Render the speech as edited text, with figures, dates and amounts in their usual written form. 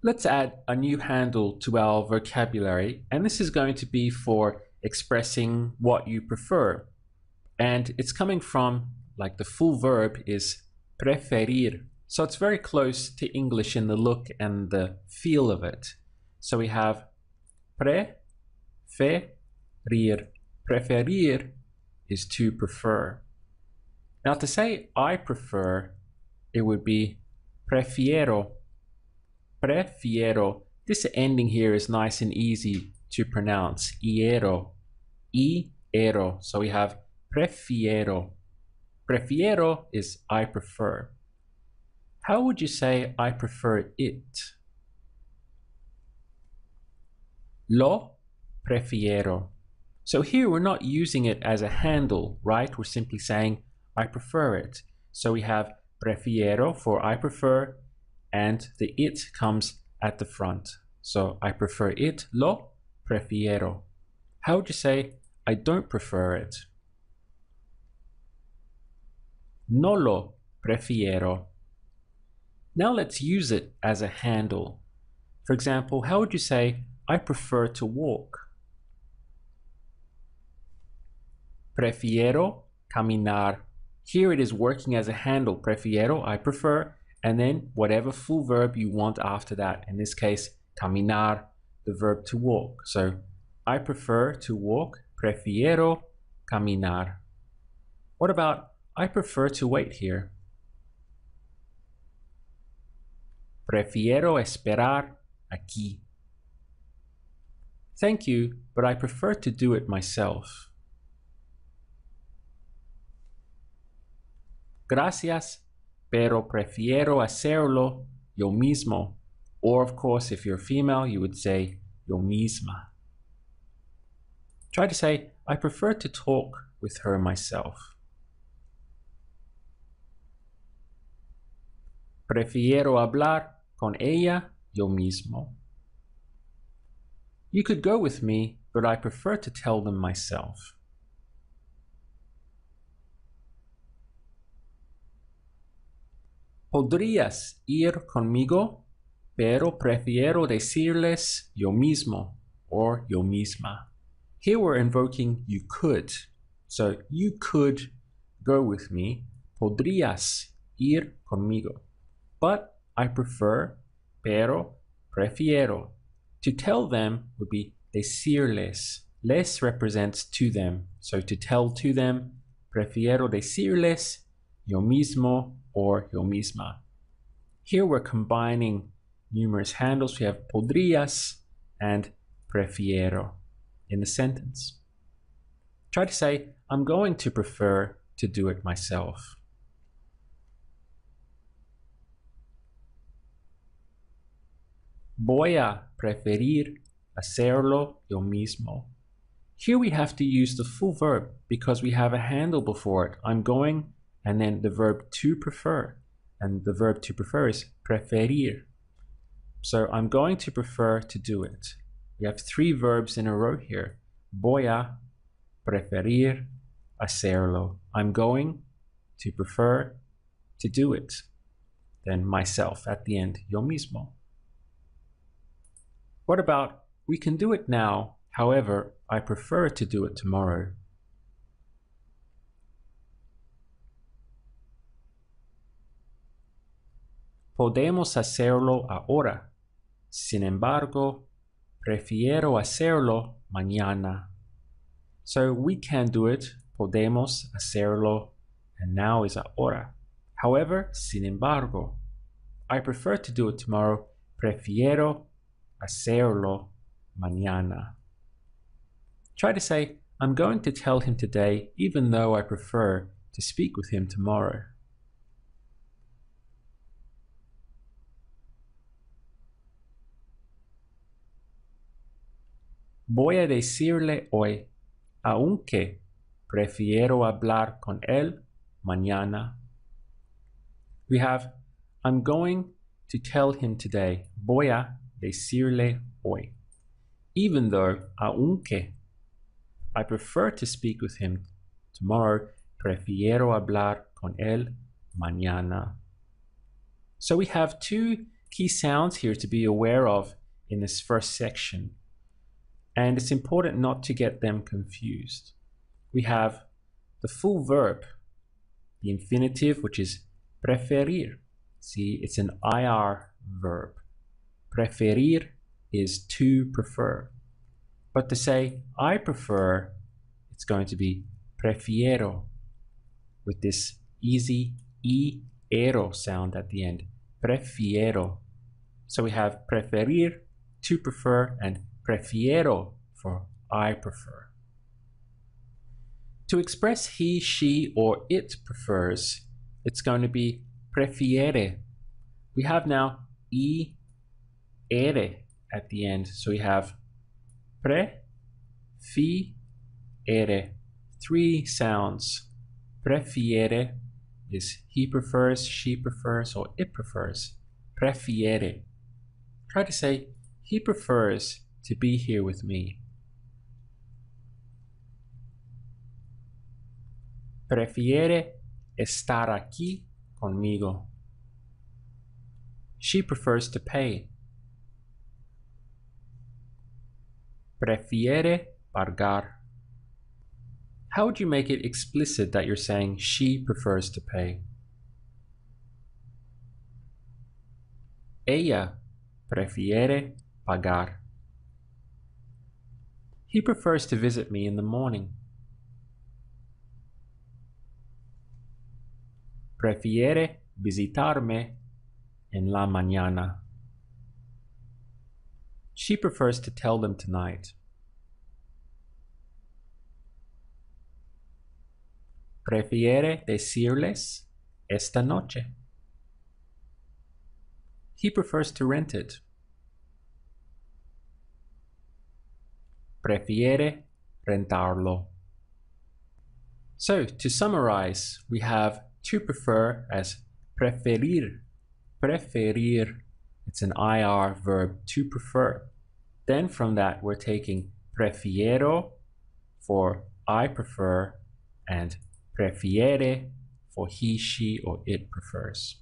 Let's add a new handle to our vocabulary, and this is going to be for expressing what you prefer. And it's coming from, like the full verb is preferir. So it's very close to English in the look and the feel of it. So we have preferir. Preferir is to prefer. Now to say I prefer, it would be prefiero. Prefiero. This ending here is nice and easy to pronounce. Iero. Iero. So we have prefiero. Prefiero is I prefer. How would you say I prefer it? Lo prefiero. So here we're not using it as a handle, right? We're simply saying I prefer it. So we have prefiero for I prefer, and the it comes at the front. So I prefer it, lo prefiero. How would you say I don't prefer it? No lo prefiero. Now let's use it as a handle. For example, how would you say I prefer to walk? Prefiero caminar. Here it is working as a handle. Prefiero, I prefer, and then whatever full verb you want after that. In this case, caminar, the verb to walk. So I prefer to walk. Prefiero caminar. What about I prefer to wait here? Prefiero esperar aquí. Thank you, but I prefer to do it myself. Gracias, pero prefiero hacerlo yo mismo. Or of course, if you're female, you would say yo misma. Try to say, I prefer to talk with her myself. Prefiero hablar con ella yo mismo. You could go with me, but I prefer to tell them myself. Podrías ir conmigo, pero prefiero decirles yo mismo or yo misma. Here we're invoking you could. So you could go with me. Podrías ir conmigo. But I prefer, pero prefiero. To tell them would be decirles. Les represents to them. So to tell to them, prefiero decirles yo mismo or yo misma. Here we're combining numerous handles. We have podrías and prefiero in the sentence. Try to say, I'm going to prefer to do it myself. Voy a preferir hacerlo yo mismo. Here we have to use the full verb because we have a handle before it. I'm going, and then the verb to prefer. And the verb to prefer is preferir. So I'm going to prefer to do it. We have three verbs in a row here. Voy a preferir hacerlo. I'm going to prefer to do it. Then myself at the end, yo mismo. What about, we can do it now, however, I prefer to do it tomorrow. Podemos hacerlo ahora. Sin embargo, prefiero hacerlo mañana. So we can do it. Podemos hacerlo, and now is ahora. However, sin embargo, I prefer to do it tomorrow. Prefiero hacerlo mañana. Try to say, I'm going to tell him today, even though I prefer to speak with him tomorrow. Voy a decirle hoy, aunque prefiero hablar con él mañana. We have, I'm going to tell him today. Voy a decirle hoy. Even though, aunque, I prefer to speak with him tomorrow, prefiero hablar con él mañana. So we have two key sounds here to be aware of in this first section. And it's important not to get them confused. We have the full verb, the infinitive, which is preferir. See, it's an IR verb. Preferir is to prefer. But to say I prefer, it's going to be prefiero with this easy ero sound at the end. Prefiero. So we have preferir, to prefer, and prefiero for I prefer. To express he, she, or it prefers, it's going to be prefiere. We have now ere at the end. So we have pre, fi, ere. 3 sounds. Prefiere is he prefers, she prefers, or it prefers. Prefiere. Try to say, he prefers to be here with me. Prefiere estar aquí conmigo. She prefers to pay. Prefiere pagar. How would you make it explicit that you're saying she prefers to pay? Ella prefiere pagar. He prefers to visit me in the morning. Prefiere visitarme en la mañana. She prefers to tell them tonight. Prefiere decirles esta noche. He prefers to rent it. Prefiere rentarlo. So, to summarize, we have to prefer as preferir. Preferir, it's an IR verb, to prefer. Then from that, we're taking prefiero for I prefer and prefiere for he, she, or it prefers.